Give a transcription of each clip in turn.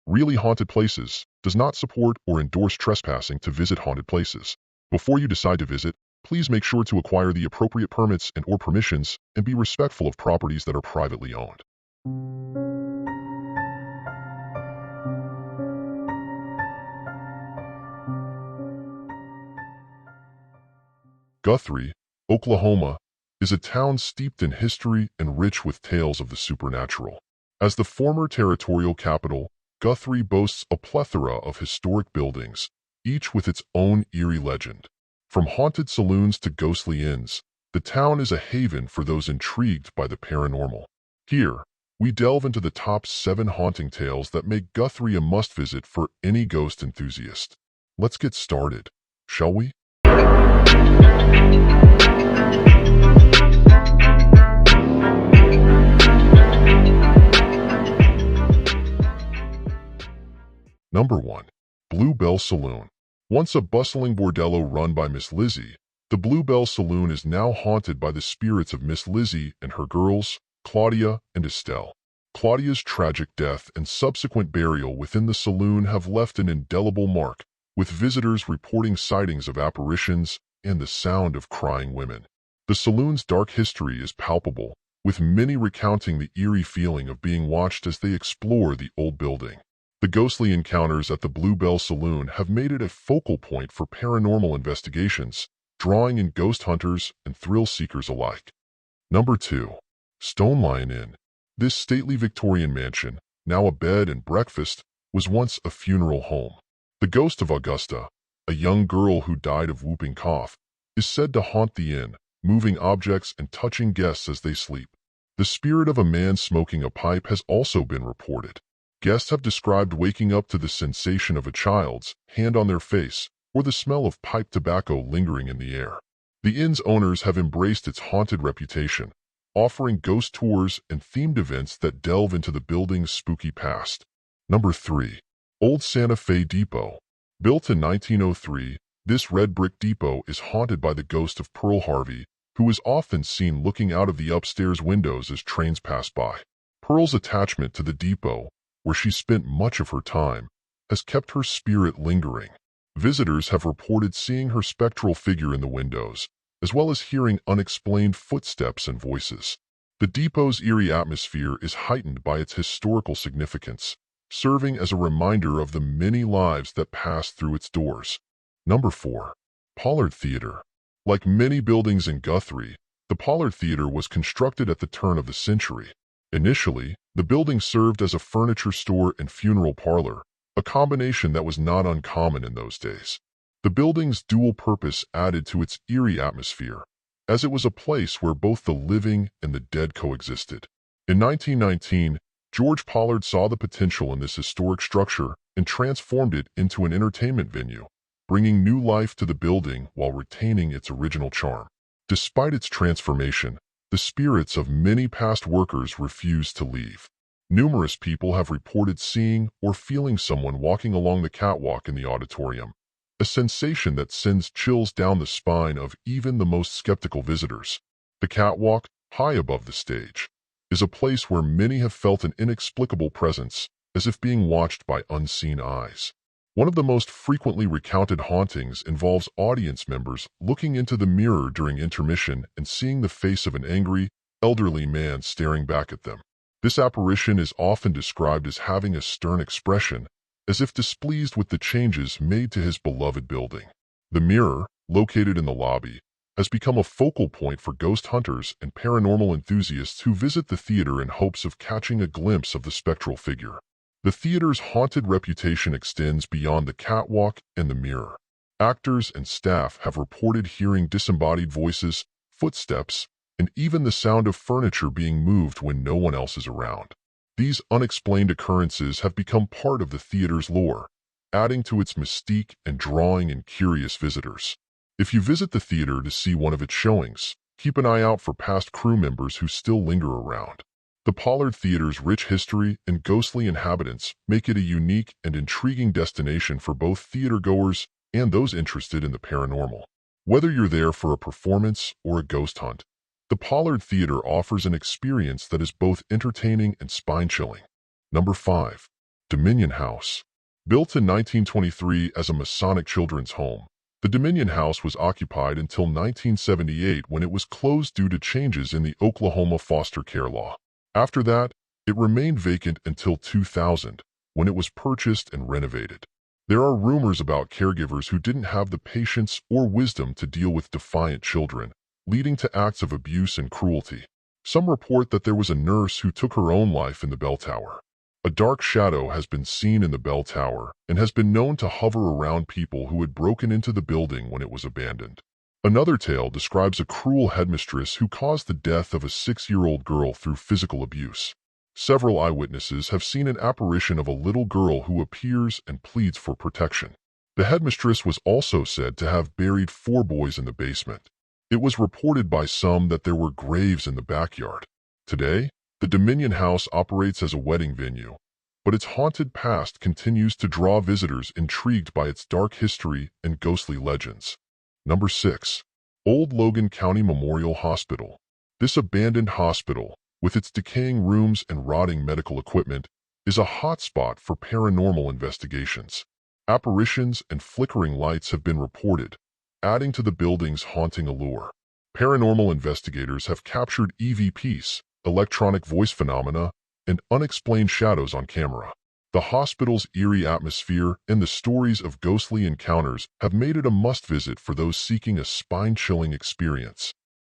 Really Haunted Places does not support or endorse trespassing to visit haunted places. Before you decide to visit, please make sure to acquire the appropriate permits and/or permissions and be respectful of properties that are privately owned. Guthrie, Oklahoma, is a town steeped in history and rich with tales of the supernatural. As the former Territorial capital, Guthrie boasts a plethora of historic buildings, each with its own eerie legend. From haunted saloons to ghostly inns, the town is a haven for those intrigued by the paranormal. Here, we delve into the top 7 haunting tales that make Guthrie a must-visit for any ghost enthusiast. Let's get started, shall we? Number 1. Bluebell Saloon. Once a bustling bordello run by Miss Lizzie, the Bluebell Saloon is now haunted by the spirits of Miss Lizzie and her girls, Claudia and Estelle. Claudia's tragic death and subsequent burial within the saloon have left an indelible mark, with visitors reporting sightings of apparitions and the sound of crying women. The saloon's dark history is palpable, with many recounting the eerie feeling of being watched as they explore the old building. The ghostly encounters at the Bluebell Saloon have made it a focal point for paranormal investigations, drawing in ghost hunters and thrill seekers alike. Number 2. Stone Lion Inn. This stately Victorian mansion, now a bed and breakfast, was once a funeral home. The ghost of Augusta, a young girl who died of whooping cough, is said to haunt the inn, moving objects and touching guests as they sleep. The spirit of a man smoking a pipe has also been reported. Guests have described waking up to the sensation of a child's hand on their face or the smell of pipe tobacco lingering in the air. The inn's owners have embraced its haunted reputation, offering ghost tours and themed events that delve into the building's spooky past. Number 3. Old Santa Fe Depot. Built in 1903, this red brick depot is haunted by the ghost of Pearl Harvey, who is often seen looking out of the upstairs windows as trains pass by. Pearl's attachment to the depot, where she spent much of her time, has kept her spirit lingering. Visitors have reported seeing her spectral figure in the windows, as well as hearing unexplained footsteps and voices. The depot's eerie atmosphere is heightened by its historical significance, serving as a reminder of the many lives that passed through its doors. Number 4. Pollard Theatre. Like many buildings in Guthrie, the Pollard Theatre was constructed at the turn of the century. Initially, the building served as a furniture store and funeral parlor, a combination that was not uncommon in those days. The building's dual purpose added to its eerie atmosphere, as it was a place where both the living and the dead coexisted. In 1919, George Pollard saw the potential in this historic structure and transformed it into an entertainment venue, bringing new life to the building while retaining its original charm. Despite its transformation, the spirits of many past workers refused to leave. Numerous people have reported seeing or feeling someone walking along the catwalk in the auditorium, a sensation that sends chills down the spine of even the most skeptical visitors. The catwalk, high above the stage, is a place where many have felt an inexplicable presence, as if being watched by unseen eyes. One of the most frequently recounted hauntings involves audience members looking into the mirror during intermission and seeing the face of an angry, elderly man staring back at them. This apparition is often described as having a stern expression, as if displeased with the changes made to his beloved building. The mirror, located in the lobby, has become a focal point for ghost hunters and paranormal enthusiasts who visit the theater in hopes of catching a glimpse of the spectral figure. The theater's haunted reputation extends beyond the catwalk and the mirror. Actors and staff have reported hearing disembodied voices, footsteps, and even the sound of furniture being moved when no one else is around. These unexplained occurrences have become part of the theater's lore, adding to its mystique and drawing in curious visitors. If you visit the theater to see one of its showings, keep an eye out for past crew members who still linger around. The Pollard Theater's rich history and ghostly inhabitants make it a unique and intriguing destination for both theatergoers and those interested in the paranormal. Whether you're there for a performance or a ghost hunt, the Pollard Theatre offers an experience that is both entertaining and spine-chilling. Number 5. Dominion House. Built in 1923 as a Masonic children's home, the Dominion House was occupied until 1978 when it was closed due to changes in the Oklahoma foster care law. After that, it remained vacant until 2000, when it was purchased and renovated. There are rumors about caregivers who didn't have the patience or wisdom to deal with defiant children, leading to acts of abuse and cruelty. Some report that there was a nurse who took her own life in the bell tower. A dark shadow has been seen in the bell tower and has been known to hover around people who had broken into the building when it was abandoned. Another tale describes a cruel headmistress who caused the death of a 6-year-old girl through physical abuse. Several eyewitnesses have seen an apparition of a little girl who appears and pleads for protection. The headmistress was also said to have buried 4 boys in the basement. It was reported by some that there were graves in the backyard. Today, the Dominion House operates as a wedding venue, but its haunted past continues to draw visitors intrigued by its dark history and ghostly legends. Number 6. Old Logan County Memorial Hospital. This abandoned hospital, with its decaying rooms and rotting medical equipment, is a hotspot for paranormal investigations. Apparitions and flickering lights have been reported, adding to the building's haunting allure. Paranormal investigators have captured EVPs, electronic voice phenomena, and unexplained shadows on camera. The hospital's eerie atmosphere and the stories of ghostly encounters have made it a must-visit for those seeking a spine-chilling experience.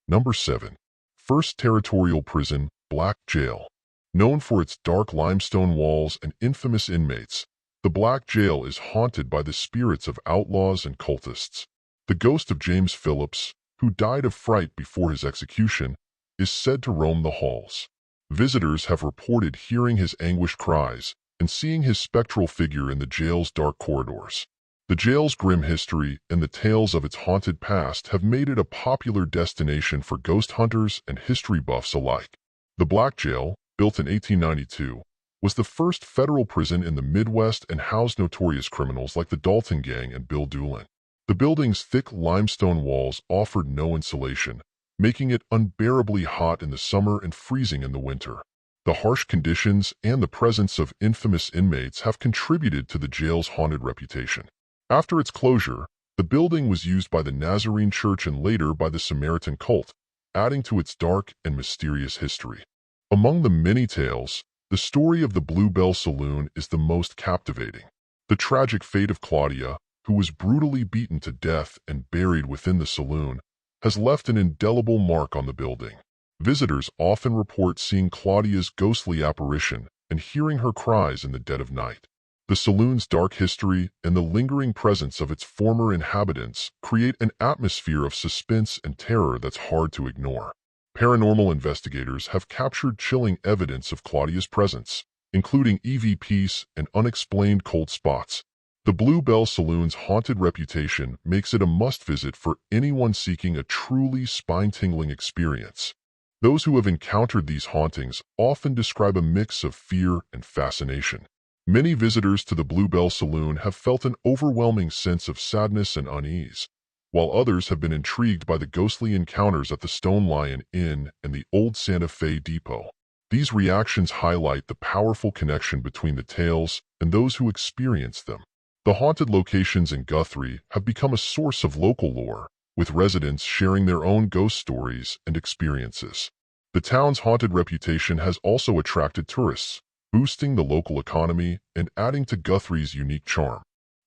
Number 7. First Territorial Prison, Black Jail. Known for its dark limestone walls and infamous inmates, the Black Jail is haunted by the spirits of outlaws and cultists. The ghost of James Phillips, who died of fright before his execution, is said to roam the halls. Visitors have reported hearing his anguished cries and seeing his spectral figure in the jail's dark corridors. The jail's grim history and the tales of its haunted past have made it a popular destination for ghost hunters and history buffs alike. The Black Jail, built in 1892, was the first federal prison in the Midwest and housed notorious criminals like the Dalton Gang and Bill Doolin. The building's thick limestone walls offered no insulation, making it unbearably hot in the summer and freezing in the winter. The harsh conditions and the presence of infamous inmates have contributed to the jail's haunted reputation. After its closure, the building was used by the Nazarene Church and later by the Samaritan cult, adding to its dark and mysterious history. Among the many tales, the story of the Bluebell Saloon is the most captivating. The tragic fate of Claudia, who was brutally beaten to death and buried within the saloon, has left an indelible mark on the building. Visitors often report seeing Claudia's ghostly apparition and hearing her cries in the dead of night. The saloon's dark history and the lingering presence of its former inhabitants create an atmosphere of suspense and terror that's hard to ignore. Paranormal investigators have captured chilling evidence of Claudia's presence, including EVPs and unexplained cold spots. The Bluebell Saloon's haunted reputation makes it a must-visit for anyone seeking a truly spine-tingling experience. Those who have encountered these hauntings often describe a mix of fear and fascination. Many visitors to the Bluebell Saloon have felt an overwhelming sense of sadness and unease, while others have been intrigued by the ghostly encounters at the Stone Lion Inn and the Old Santa Fe Depot. These reactions highlight the powerful connection between the tales and those who experience them. The haunted locations in Guthrie have become a source of local lore, with residents sharing their own ghost stories and experiences. The town's haunted reputation has also attracted tourists, boosting the local economy and adding to Guthrie's unique charm.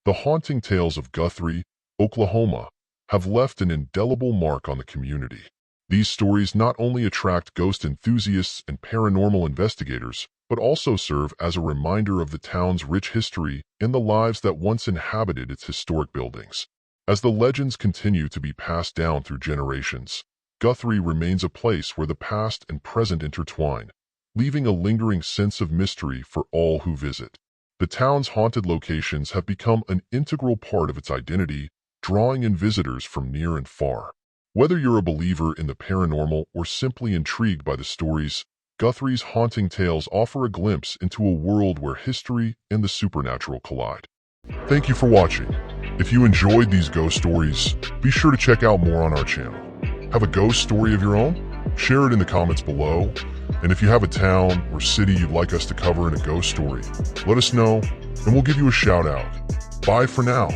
The haunting tales of Guthrie, Oklahoma, have left an indelible mark on the community. These stories not only attract ghost enthusiasts and paranormal investigators, but also serve as a reminder of the town's rich history and the lives that once inhabited its historic buildings. As the legends continue to be passed down through generations, Guthrie remains a place where the past and present intertwine, leaving a lingering sense of mystery for all who visit. The town's haunted locations have become an integral part of its identity, drawing in visitors from near and far. Whether you're a believer in the paranormal or simply intrigued by the stories, Guthrie's haunting tales offer a glimpse into a world where history and the supernatural collide. Thank you for watching. If you enjoyed these ghost stories, be sure to check out more on our channel. Have a ghost story of your own? Share it in the comments below. And if you have a town or city you'd like us to cover in a ghost story, let us know and we'll give you a shout out. Bye for now.